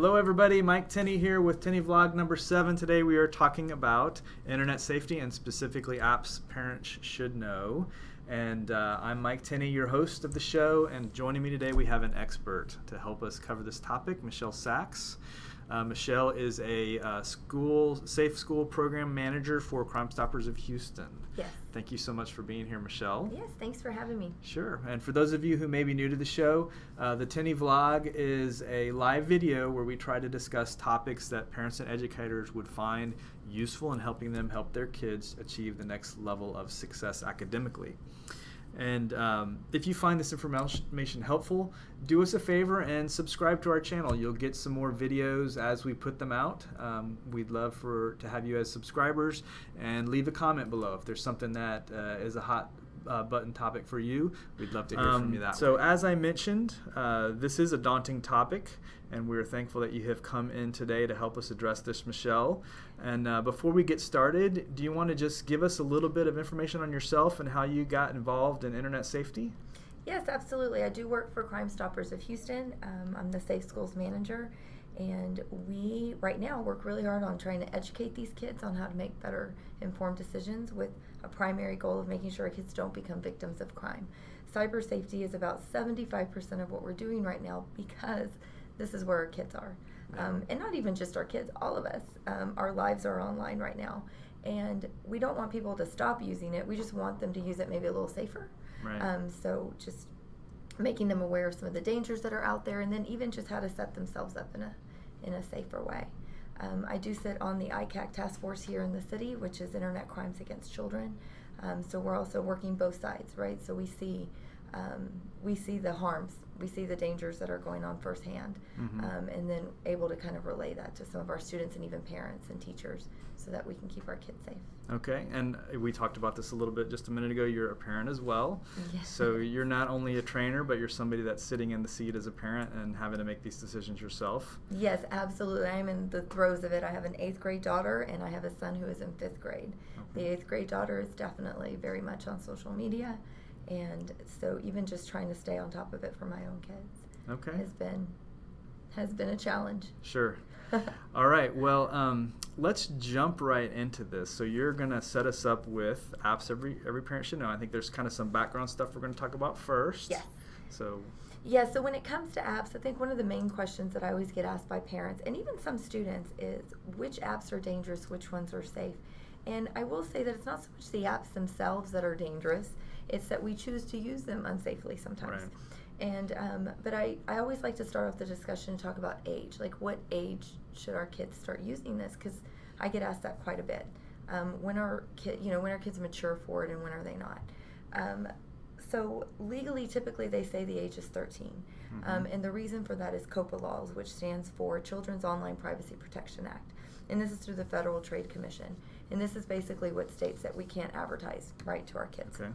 Hello everybody, Mike Tenney here with Tenney Vlog number 7. Today we are talking about internet safety and specifically apps parents should know. And I'm Mike Tenney, your host of the show, and joining me today we have an expert to help us cover this topic, Michelle Sachs. Michelle is a safe school program manager for Crime Stoppers of Houston. Yes. Thank you so much for being here, Michelle. Yes, thanks for having me. Sure. And for those of you who may be new to the show, the Tenney Vlog is a live video where we try to discuss topics that parents and educators would find useful in helping them help their kids achieve the next level of success academically. And if you find this information helpful, do us a favor and subscribe to our channel. You'll get some more videos as we put them out. We'd love to have you as subscribers, and leave a comment below if there's something that is a hot button topic for you. We'd love to hear from you that way. So as I mentioned, this is a daunting topic, and we're thankful that you have come in today to help us address this, Michelle. And before we get started, do you want to just give us a little bit of information on yourself and how you got involved in internet safety? Yes, absolutely. I do work for Crime Stoppers of Houston. I'm the Safe Schools manager, and we right now work really hard on trying to educate these kids on how to make better informed decisions, with a primary goal of making sure our kids don't become victims of crime. Cyber safety is about 75% of what we're doing right now, because this is where our kids are. And not even just our kids, all of us. Our lives are online right now, and we don't want people to stop using it. We just want them to use it maybe a little safer. Right. So just making them aware of some of the dangers that are out there, and then even just how to set themselves up in a safer way. I do sit on the ICAC task force here in the city, which is Internet Crimes Against Children. So we're also working both sides, right? So we see the harms, we see the dangers that are going on firsthand, and then able to kind of relay that to some of our students and even parents and teachers, so that we can keep our kids safe. Okay, and we talked about this a little bit just a minute ago. You're a parent as well. Yes. So you're not only a trainer, but you're somebody that's sitting in the seat as a parent and having to make these decisions yourself. Yes, absolutely. I'm in the throes of it. I have an 8th grade daughter, and I have a son who is in 5th grade. Okay. The 8th grade daughter is definitely very much on social media, and so even just trying to stay on top of it for my own kids has been a challenge. Sure. All right, well, let's jump right into this. So you're going to set us up with apps every parent should know. I think there's kind of some background stuff we're going to talk about first. Yes. So when it comes to apps, I think one of the main questions that I always get asked by parents and even some students is, which apps are dangerous, which ones are safe? And I will say that it's not so much the apps themselves that are dangerous, it's that we choose to use them unsafely sometimes. Right. And but I always like to start off the discussion and talk about age. Like, what age should our kids start using this? Because I get asked that quite a bit. When are kids mature for it, and when are they not? So legally, typically they say the age is 13. And the reason for that is COPA laws, which stands for Children's Online Privacy Protection Act. And this is through the Federal Trade Commission. And this is basically what states that we can't advertise, right, to our kids. Okay.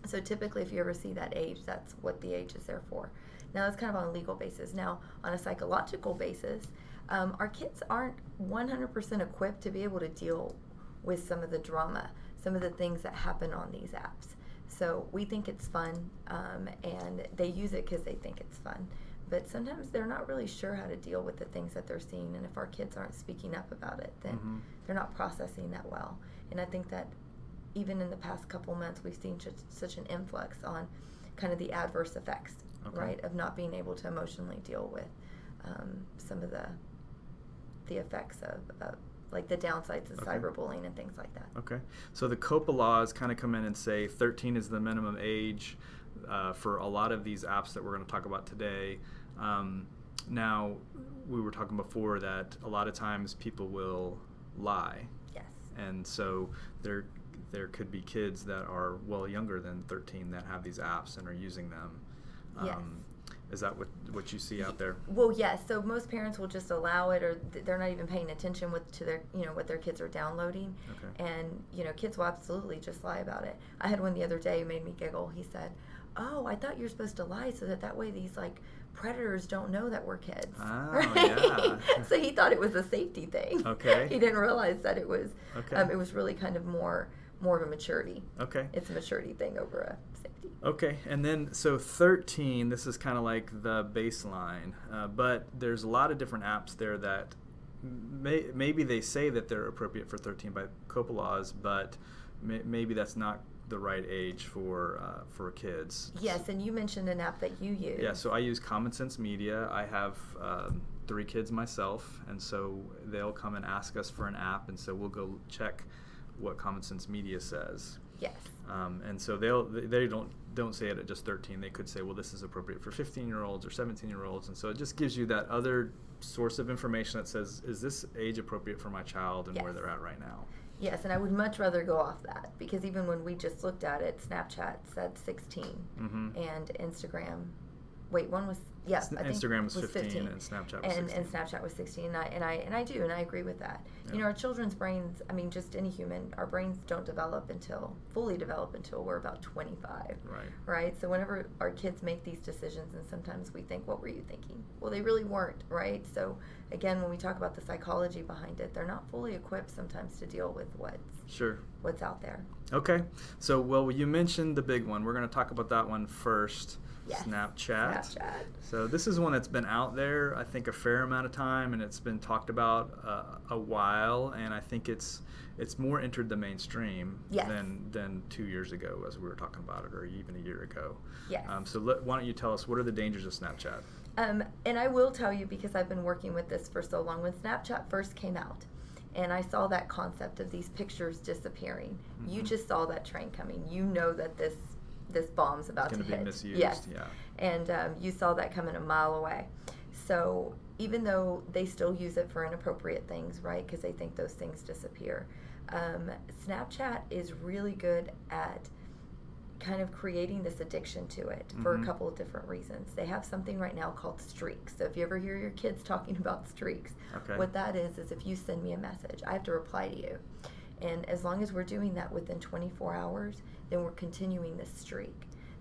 So typically, if you ever see that age, that's what the age is there for. Now, that's kind of on a legal basis. Now, on a psychological basis, our kids aren't 100% equipped to be able to deal with some of the drama, some of the things that happen on these apps. So we think it's fun, and they use it because they think it's fun. But sometimes they're not really sure how to deal with the things that they're seeing, and if our kids aren't speaking up about it, then they're not processing that well. And I think that even in the past couple months, we've seen such an influx on kind of the adverse effects, right, of not being able to emotionally deal with some of the effects of like the downsides of cyberbullying and things like that. Okay. So the COPA laws kind of come in and say 13 is the minimum age for a lot of these apps that we're going to talk about today. Now, we were talking before that a lot of times people will lie. Yes. And so there could be kids that are well younger than 13 that have these apps and are using them. Yes. Is that what you see out there? Well, yes. So most parents will just allow it, or they're not even paying attention to their, what their kids are downloading. Okay. And kids will absolutely just lie about it. I had one the other day who made me giggle. He said, "Oh, I thought you're supposed to lie so that way these predators don't know that we're kids." Oh, right? yeah. So he thought it was a safety thing. Okay. He didn't realize that it was. Okay. It was really kind of more of a maturity. Okay. It's a maturity thing over a safety. safety. Okay, and then so 13, this is kind of like the baseline, but there's a lot of different apps there that maybe they say that they're appropriate for 13 by COPA laws, but maybe that's not the right age for kids. Yes, and you mentioned an app that you use. Yeah, so I use Common Sense Media. I have 3 kids myself, and so they'll come and ask us for an app, and so we'll go check what Common Sense Media says. Yes. And so they don't say it at just 13. They could say, well, this is appropriate for 15-year-olds or 17-year-olds, and so it just gives you that other source of information that says, is this age appropriate for my child and where they're at right now? Yes, and I would much rather go off that, because even when we just looked at it, Snapchat said 16, and Instagram, one was, I think Instagram was 15 and Snapchat was 16. And Snapchat was 16, and I do, and I agree with that. Yeah. You know, our children's brains, I mean, just any human, our brains don't fully develop until we're about 25. Right? So whenever our kids make these decisions, and sometimes we think, what were you thinking? Well, they really weren't, right? So again, when we talk about the psychology behind it, they're not fully equipped sometimes to deal with what's out there. Okay. So, well, you mentioned the big one. We're going to talk about that one first. Yes. Snapchat. So this is one that's been out there, I think, a fair amount of time, and it's been talked about a while, and I think it's more entered the mainstream than 2 years ago, as we were talking about it, or even a year ago. Yes. So why don't you tell us, what are the dangers of Snapchat? And I will tell you, because I've been working with this for so long, when Snapchat first came out, and I saw that concept of these pictures disappearing, you just saw that train coming. You know that this bomb's about to hit. It's going to be misused. Yes. Yeah. And you saw that coming a mile away. So even though they still use it for inappropriate things, right, because they think those things disappear, Snapchat is really good at kind of creating this addiction to it for a couple of different reasons. They have something right now called streaks. So if you ever hear your kids talking about streaks, what that is if you send me a message, I have to reply to you. And as long as we're doing that within 24 hours, then we're continuing this streak.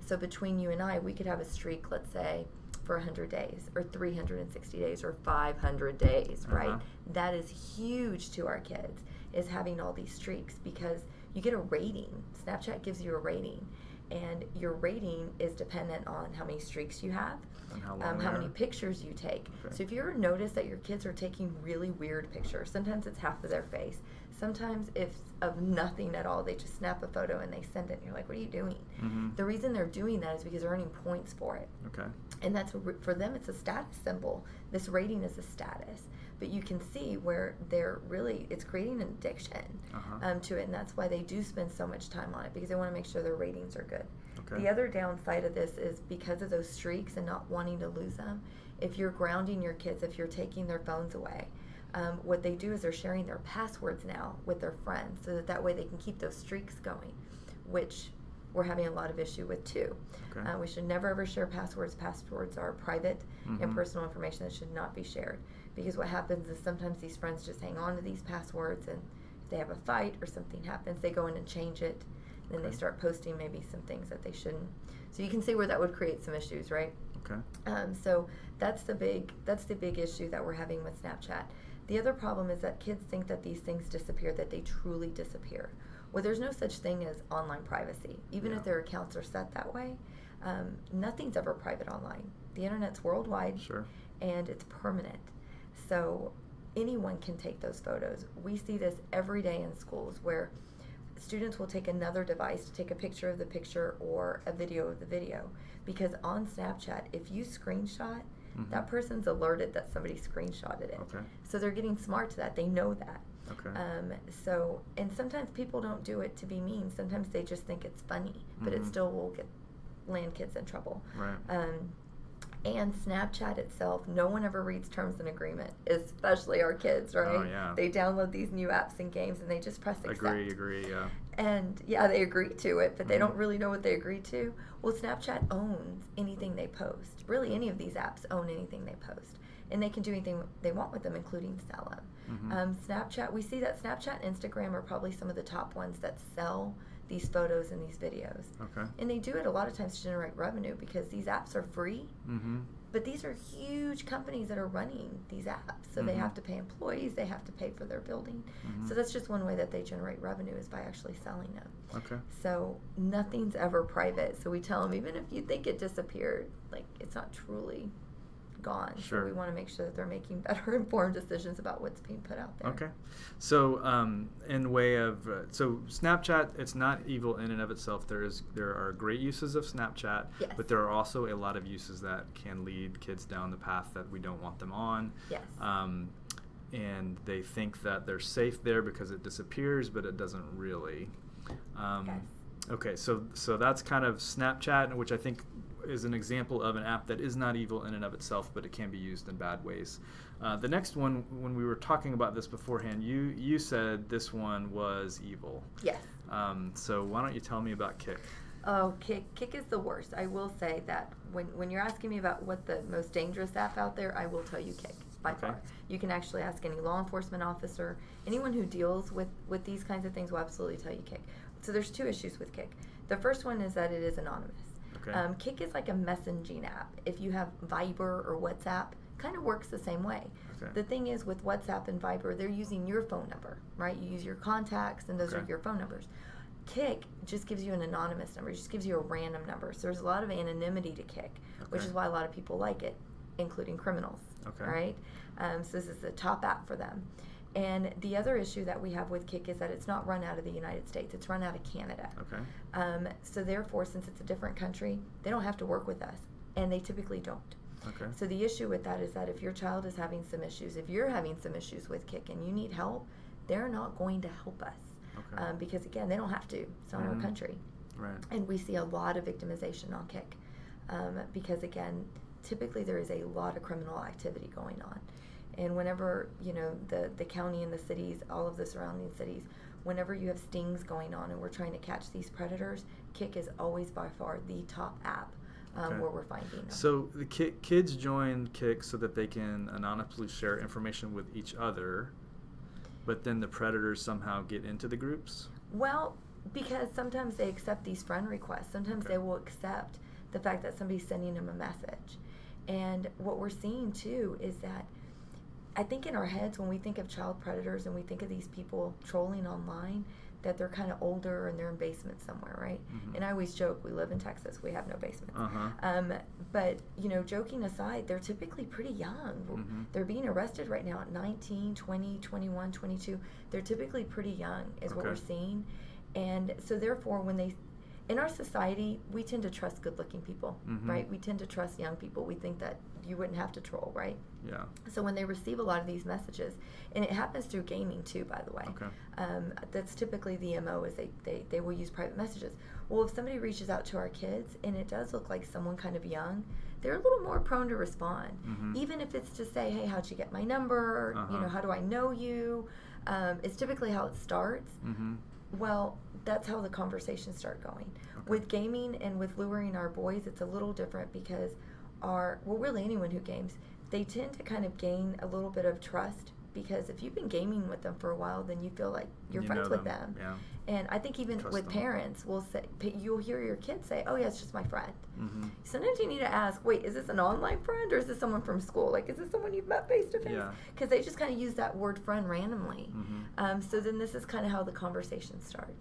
So between you and I, we could have a streak, let's say, for 100 days, or 360 days, or 500 days, right? That is huge to our kids, is having all these streaks, because you get a rating. Snapchat gives you a rating, and your rating is dependent on how many streaks you have, and how many pictures you take. So if you ever notice that your kids are taking really weird pictures, sometimes it's half of their face, sometimes if of nothing at all, they just snap a photo and they send it, and you're like, what are you doing? The reason they're doing that is because they're earning points for it. And that's, for them, it's a status symbol. This rating is a status. But you can see where it's creating an addiction to it, and that's why they do spend so much time on it, because they want to make sure their ratings are good. The other downside of this is, because of those streaks and not wanting to lose them, if you're grounding your kids, if you're taking their phones away, what they do is they're sharing their passwords now with their friends, so that way they can keep those streaks going, which we're having a lot of issue with too. We should never ever share passwords. Passwords are private and personal information that should not be shared, because what happens is sometimes these friends just hang on to these passwords, and if they have a fight or something happens, they go in and change it, and then they start posting maybe some things that they shouldn't. So you can see where that would create some issues, right? So that's the big issue that we're having with Snapchat. The other problem is that kids think that these things disappear, that they truly disappear. Well, there's no such thing as online privacy. Even if their accounts are set that way, nothing's ever private online. The internet's worldwide, and it's permanent. So anyone can take those photos. We see this every day in schools, where students will take another device to take a picture of the picture or a video of the video, because on Snapchat, if you screenshot, that person's alerted that somebody screenshotted it. So they're getting smart to that. They know that. So, and sometimes people don't do it to be mean. Sometimes they just think it's funny, but it still will land kids in trouble. And Snapchat itself, no one ever reads terms and agreement, especially our kids, right? They download these new apps and games, and they just press accept. Agree, yeah. And they agree to it, but they don't really know what they agree to. Well, Snapchat owns anything they post. Really, any of these apps own anything they post, and they can do anything they want with them, including sell them. Snapchat, we see that Snapchat and Instagram are probably some of the top ones that sell these photos and these videos. And they do it a lot of times to generate revenue, because these apps are free, But these are huge companies that are running these apps. So they have to pay employees, they have to pay for their building. So that's just one way that they generate revenue, is by actually selling them. Okay. So nothing's ever private. So we tell them, even if you think it disappeared, like, it's not truly gone. Sure. So we want to make sure that they're making better informed decisions about what's being put out there. Okay. So in way of so Snapchat, it's not evil in and of itself. There are great uses of Snapchat, Yes. but there are also a lot of uses that can lead kids down the path that we don't want them on. Yes. And they think that they're safe there because it disappears, but it doesn't really. Okay, so that's kind of Snapchat, which I think is an example of an app that is not evil in and of itself, but it can be used in bad ways. The next one, when we were talking about this beforehand, you said this one was evil. Yes. So why don't you tell me about Kik? Oh, Kik is the worst. I will say that when you're asking me about what the most dangerous app out there, I will tell you Kik, by far. You can actually ask any law enforcement officer. Anyone who deals with these kinds of things will absolutely tell you Kik. So there's two issues with Kik. The first one is that it is anonymous. Okay. Kik is like a messaging app. If you have Viber or WhatsApp, kind of works the same way. Okay. The thing is, with WhatsApp and Viber, they're using your phone number, right? You use your contacts, and those are your phone numbers. Kik just gives you an anonymous number. It just gives you a random number. So there's a lot of anonymity to Kik, which is why a lot of people like it, including criminals, right? So this is the top app for them. And the other issue that we have with Kik is that it's not run out of the United States. It's run out of Canada. Okay. So therefore, since it's a different country, they don't have to work with us, and they typically don't. Okay. So the issue with that is that if your child is having some issues, if you're having some issues with Kik and you need help, they're not going to help us. Okay. Because again, they don't have to. It's not our country. Right. And we see a lot of victimization on Kik because again, typically there is a lot of criminal activity going on. And whenever, the county and the cities, all of the surrounding cities, whenever you have stings going on and we're trying to catch these predators, Kik is always by far the top app where we're finding them. So the kids join Kik so that they can anonymously share information with each other, but then the predators somehow get into the groups? Well, because sometimes they accept these friend requests. Sometimes they will accept the fact that somebody's sending them a message. And what we're seeing too is that I think in our heads, when we think of child predators and we think of these people trolling online, that they're kind of older and they're in basements somewhere, right? And I always joke, we live in Texas, we have no basements. But, joking aside, they're typically pretty young. They're being arrested right now at 19, 20, 21, 22. They're typically pretty young is what we're seeing. And so therefore, in our society, we tend to trust good-looking people, right? We tend to trust young people. We think that you wouldn't have to troll, right? Yeah. So when they receive a lot of these messages, and it happens through gaming too, by the way. That's typically the MO is they will use private messages. Well, if somebody reaches out to our kids and it does look like someone kind of young, they're a little more prone to respond. Even if it's to say, hey, how'd you get my number? How do I know you? It's typically how it starts. Well, that's how the conversations start going. With gaming and with luring our boys, it's a little different because really anyone who games, they tend to kind of gain a little bit of trust because if you've been gaming with them for a while, then you feel like you're friends with them. Yeah. And I think even with parents, you'll hear your kids say, oh yeah, it's just my friend. Sometimes you need to ask, wait, is this an online friend or is this someone from school? Like, is this someone you've met face to face? Because they just kind of use that word friend randomly. So then this is kind of how the conversations start.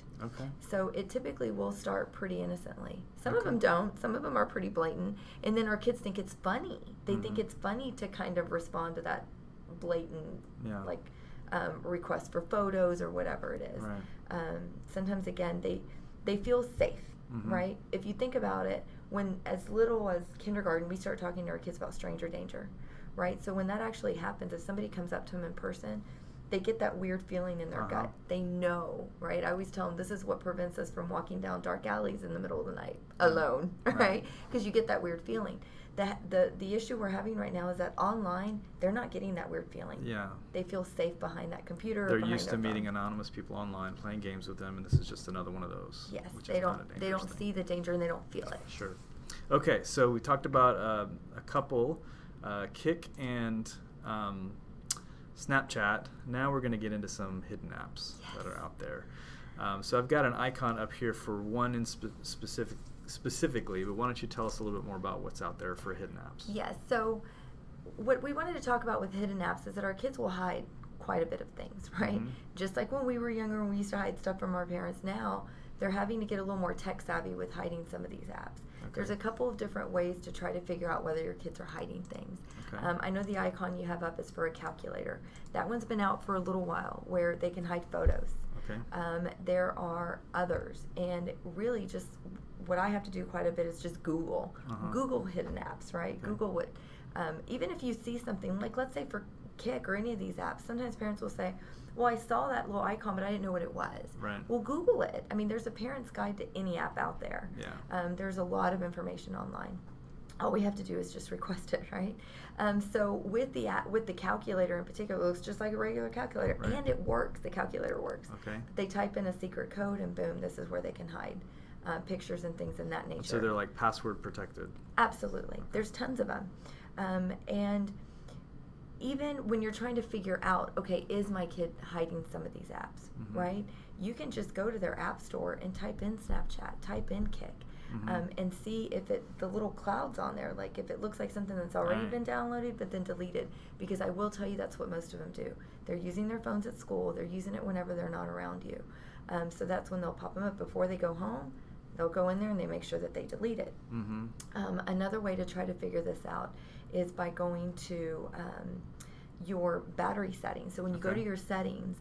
So it typically will start pretty innocently. Some of them don't. Some of them are pretty blatant. And then our kids think it's funny. They think it's funny to kind of respond to that blatant, request for photos or whatever it is. Sometimes, again, they feel safe, right? If you think about it, when as little as kindergarten, we start talking to our kids about stranger danger, right? So when that actually happens, if somebody comes up to them in person, they get that weird feeling in their gut. They know, right? I always tell them this is what prevents us from walking down dark alleys in the middle of the night alone, right? Because you get that weird feeling. The issue we're having right now is that online, they're not getting that weird feeling. They feel safe behind that computer. They're used to meeting anonymous people online, playing games with them, and this is just another one of those. Yes, they don't see the danger and they don't feel it. Sure. Okay, so we talked about a couple, Kik and Snapchat. Now we're going to get into some hidden apps that are out there. So I've got an icon up here for one in specific specifically, but why don't you tell us a little bit more about what's out there for hidden apps? Yes. So what we wanted to talk about with hidden apps is that our kids will hide quite a bit of things, right? Just like when we were younger and we used to hide stuff from our parents, now they're having to get a little more tech savvy with hiding some of these apps. Okay. There's a couple of different ways to try to figure out whether your kids are hiding things. Okay. I know the icon you have up is for a calculator. That one's been out for a little while, where they can hide photos. Okay. There are others, and really just what I have to do quite a bit is just Google. Google hidden apps, right? Okay. Google what, even if you see something, like let's say for Kik or any of these apps, sometimes parents will say, well, I saw that little icon, but I didn't know what it was. Right. Well, Google it. I mean, there's a parent's guide to any app out there. Yeah. There's a lot of information online. All we have to do is just request it, right? So with the app, with the calculator in particular, it looks just like a regular calculator, Right. and it works. The calculator works. Okay. They type in a secret code, and boom, this is where they can hide pictures and things in that nature. So they're like password protected. Absolutely. There's tons of them. And even when you're trying to figure out, okay, is my kid hiding some of these apps, right? You can just go to their app store and type in Snapchat, type in Kik, and see if the little clouds on there, like if it looks like something that's already Right. been downloaded but then deleted. Because I will tell you that's what most of them do. They're using their phones at school. They're using it whenever they're not around you. So that's when they'll pop them up. Before they go home, they'll go in there and they make sure that they delete it. Another way to try to figure this out is by going to your battery settings. So when you go Okay. to your settings,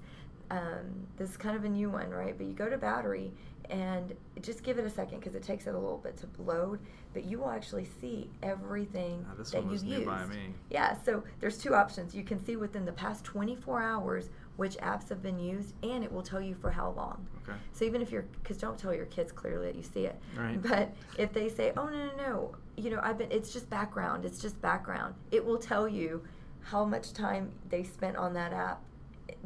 this is kind of a new one, right? But you go to battery and just give it a second because it takes it a little bit to load. But you will actually see everything This that one was you've new by used. me. Yeah, so there's two options. You can see within the past 24 hours which apps have been used, and it will tell you for how long. Okay. So even if because don't tell your kids clearly that you see it. Right. But if they say, oh, no, you know, it's just background, it will tell you how much time they spent on that app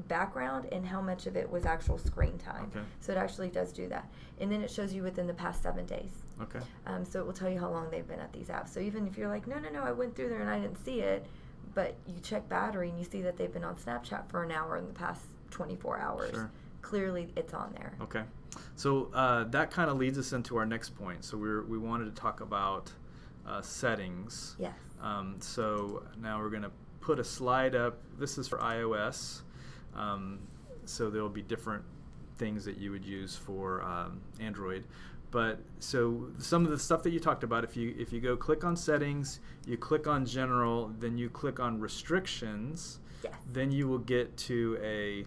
background and how much of it was actual screen time. Okay. So it actually does do that. And then it shows you within the past 7 days. Okay. So it will tell you how long they've been at these apps. So even if you're like, no, I went through there and I didn't see it, but you check battery and you see that they've been on Snapchat for an hour in the past 24 hours. Sure. Clearly it's on there. Okay. So that kind of leads us into our next point. So we wanted to talk about settings. Yes. So now we're going to put a slide up. This is for iOS. So there will be different things that you would use for Android. But so some of the stuff that you talked about, if you go click on settings, you click on general, then you click on restrictions, Yes. then you will get to a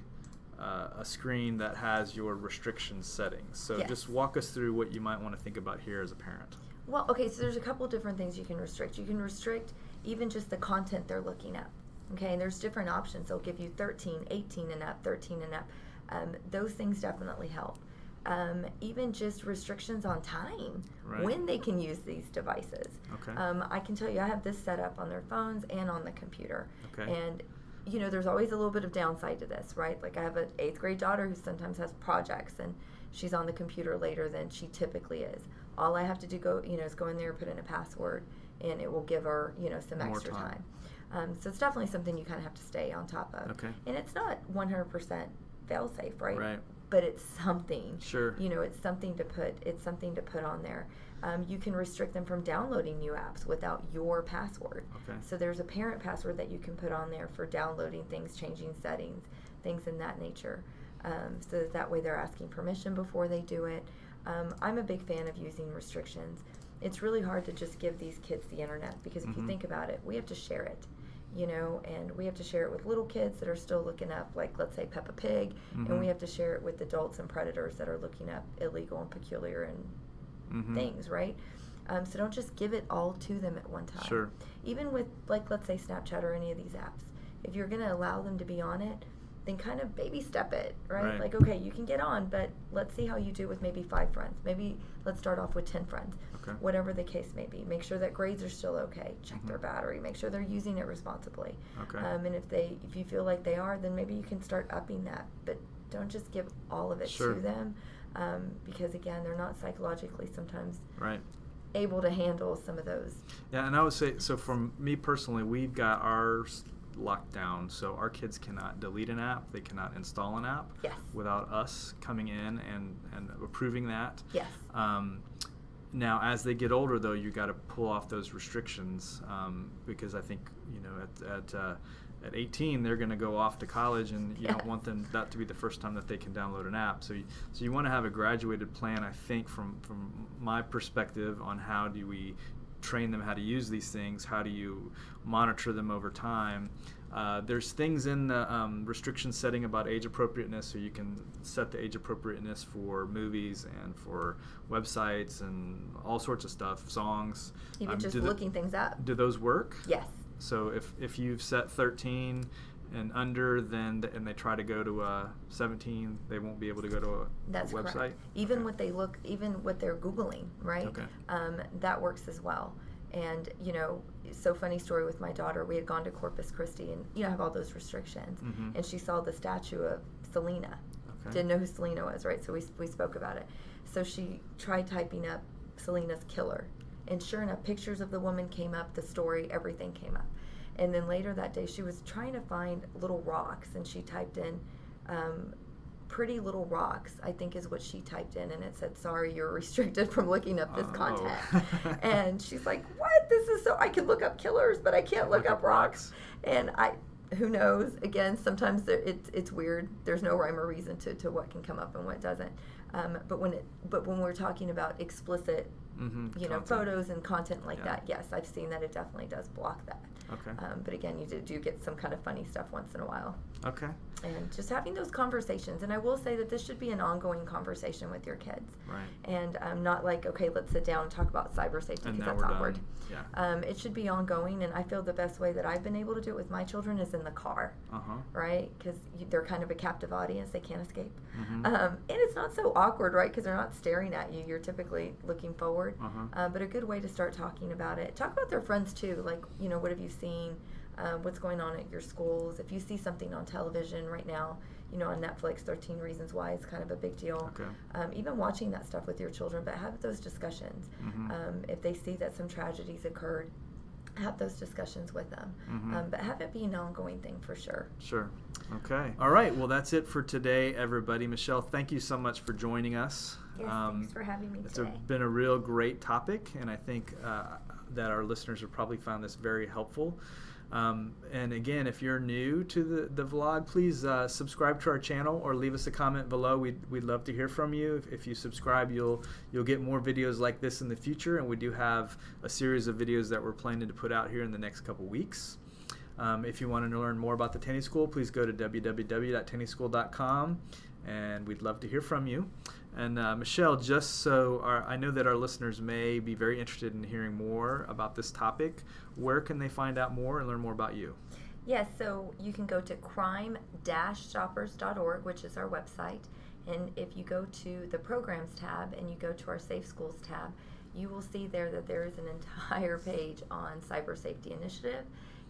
screen that has your restrictions settings. So Yes. just walk us through what you might want to think about here as a parent. Well, okay, so there's a couple different things you can restrict. You can restrict even just the content they're looking at. Okay, and there's different options. They'll give you 13, 18 and up, 13 and up. Those things definitely help. Even just restrictions on time, Right. when they can use these devices. Okay. I can tell you I have this set up on their phones and on the computer. Okay. And you know, there's always a little bit of downside to this, right? Like I have an 8th grade daughter who sometimes has projects and she's on the computer later than she typically is. All I have to do is go in there, put in a password, and it will give her, some More extra time. time. So it's definitely something you kind of have to stay on top of. Okay. And it's not 100% fail-safe, right? Right. But it's something. Sure. It's something to put on there. You can restrict them from downloading new apps without your password. Okay. So there's a parent password that you can put on there for downloading things, changing settings, things in that nature. So that way they're asking permission before they do it. I'm a big fan of using restrictions. It's really hard to just give these kids the internet because if you think about it, we have to share it. And we have to share it with little kids that are still looking up, like, let's say, Peppa Pig, and we have to share it with adults and predators that are looking up illegal and peculiar and things, right? So don't just give it all to them at one time. Sure. Even with, like, let's say Snapchat or any of these apps, if you're going to allow them to be on it, then kind of baby step it, right? Like, okay, you can get on, but let's see how you do with maybe 5 friends. Maybe let's start off with 10 friends. Okay. Whatever the case may be. Make sure that grades are still okay. Check their battery. Make sure they're using it responsibly. Okay. And if you feel like they are, then maybe you can start upping that. But don't just give all of it Sure. to them, because again, they're not psychologically sometimes Right. able to handle some of those. Yeah, and I would say, so from me personally, we've got ours locked down, so our kids cannot delete an app, they cannot install an app Yes. without us coming in and approving that. Yes. Now, as they get older, though, you got to pull off those restrictions, because I think, you know, at 18 they're going to go off to college, and you don't want them that to be the first time that they can download an app. So you want to have a graduated plan, I think, from my perspective, on how do we train them how to use these things, how do you monitor them over time. There's things in the restriction setting about age appropriateness, so you can set the age appropriateness for movies and for websites and all sorts of stuff, songs. Even just looking things up. Do those work? Yes. So if you've set 13 and under, then and they try to go to 17, they won't be able to go to a website? Correct. Even what they look, even what they're Googling, right? Okay. That works as well. And, you know, so funny story with my daughter, we had gone to Corpus Christi, and, you know, have all those restrictions. Mm-hmm. And she saw the statue of Selena. Okay. Didn't know who Selena was, right? So we spoke about it. So she tried typing up Selena's killer. And sure enough, pictures of the woman came up, the story, everything came up. And then later that day, she was trying to find little rocks, and she typed in pretty little rocks, I think is what she typed in, and it said, sorry, you're restricted from looking up this content. And she's like, what? This is so, I can look up killers, but I can't look up rocks. And who knows? Again, sometimes it's weird. There's no rhyme or reason to what can come up and what doesn't. But when we're talking about explicit, you know, photos and content like that, yes, I've seen that it definitely does block that. Okay. But again, you do get some kind of funny stuff once in a while. Okay. And just having those conversations. And I will say that this should be an ongoing conversation with your kids. Right. And not like, okay, let's sit down and talk about cyber safety, because that's awkward. Yeah. It should be ongoing, and I feel the best way that I've been able to do it with my children is in the car, right? Because they're kind of a captive audience. They can't escape. Mm-hmm. And it's not so awkward, right? Because they're not staring at you. You're typically looking forward. But a good way to start talking about it. Talk about their friends, too. Like, you know, what have you seen? What's going on at your schools? If you see something on television right now, you know, on Netflix, 13 Reasons Why is kind of a big deal. Okay. Even watching that stuff with your children, but have those discussions. If they see that some tragedies occurred, have those discussions with them. But have it be an ongoing thing for sure. Sure. Okay. All right. Well, that's it for today, everybody. Michelle, thank you so much for joining us. Yes, thanks for having me today. It's been a real great topic, and I think that our listeners have probably found this very helpful. And again, if you're new to the vlog, please subscribe to our channel or leave us a comment below. We'd love to hear from you. If you subscribe, you'll get more videos like this in the future, and we do have a series of videos that we're planning to put out here in the next couple weeks. If you want to learn more about the Tenny School, please go to www.tennyschool.com, and we'd love to hear from you. And Michelle, just so I know that our listeners may be very interested in hearing more about this topic, where can they find out more and learn more about you? Yes, so you can go to crime-stoppers.org, which is our website. And if you go to the Programs tab and you go to our Safe Schools tab, you will see there that there is an entire page on Cyber Safety Initiative,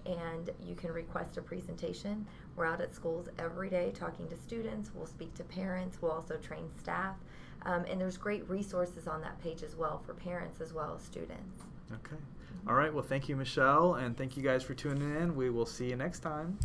and you can request a presentation. We're out at schools every day talking to students. We'll speak to parents. We'll also train staff. And there's great resources on that page as well for parents as well as students. Okay. All right. Well, thank you, Michelle, and thank you guys for tuning in. We will see you next time.